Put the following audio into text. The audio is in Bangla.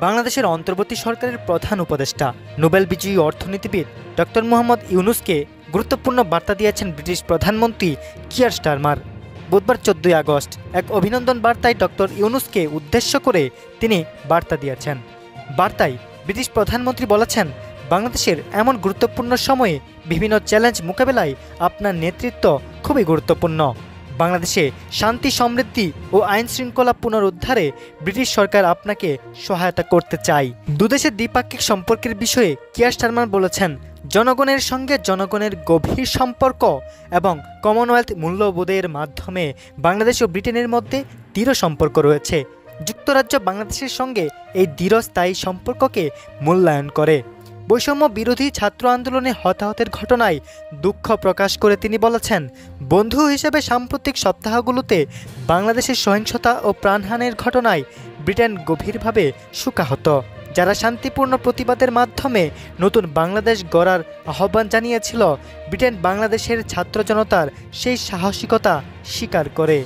বাংলাদেশের অন্তর্বর্তী সরকারের প্রধান উপদেষ্টা নোবেল বিজয়ী অর্থনীতিবিদ ডক্টর মোহাম্মদ ইউনূসকে গুরুত্বপূর্ণ বার্তা দিয়েছেন ব্রিটিশ প্রধানমন্ত্রী কিয়ার স্টারমার। বুধবার 14 আগস্ট এক অভিনন্দন বার্তায় ডক্টর ইউনূসকে উদ্দেশ্য করে তিনি বার্তা দিয়েছেন। বার্তায় ব্রিটিশ প্রধানমন্ত্রী বলেছেন, বাংলাদেশের এমন গুরুত্বপূর্ণ সময়ে বিভিন্ন চ্যালেঞ্জ মোকাবেলায় আপনার নেতৃত্ব খুবই গুরুত্বপূর্ণ। বাংলাদেশে শান্তি, সমৃদ্ধি ও আইন শৃঙ্খলা পুনরুদ্ধারে ব্রিটিশ সরকার আপনাকে সহায়তা করতে চায়। দুদেশের দ্বিপাক্ষিক সম্পর্কের বিষয়ে কিয়ার স্টারমার বলেছেন, জনগণের সঙ্গে জনগণের গভীর সম্পর্ক এবং কমনওয়েলথ মূল্যবোধের মাধ্যমে বাংলাদেশ ও ব্রিটেনের মধ্যে দৃঢ় সম্পর্ক রয়েছে। যুক্তরাজ্য বাংলাদেশের সঙ্গে এই দৃঢ়স্থায়ী সম্পর্ককে মূল্যায়ন করে। বৈষম্য বিরোধী ছাত্র আন্দোলনে হতাহতের ঘটনায় দুঃখ প্রকাশ করে তিনি বলেছেন, বন্ধু হিসেবে সাম্প্রতিক সপ্তাহগুলোতে বাংলাদেশের সহিংসতা ও প্রাণহানির ঘটনায় ব্রিটেন গভীরভাবে শোকাহত। যারা শান্তিপূর্ণ প্রতিবাদের মাধ্যমে নতুন বাংলাদেশ গড়ার আহ্বান জানিয়েছিল, ব্রিটেন বাংলাদেশের ছাত্র জনতার সেই সাহসিকতা স্বীকার করে।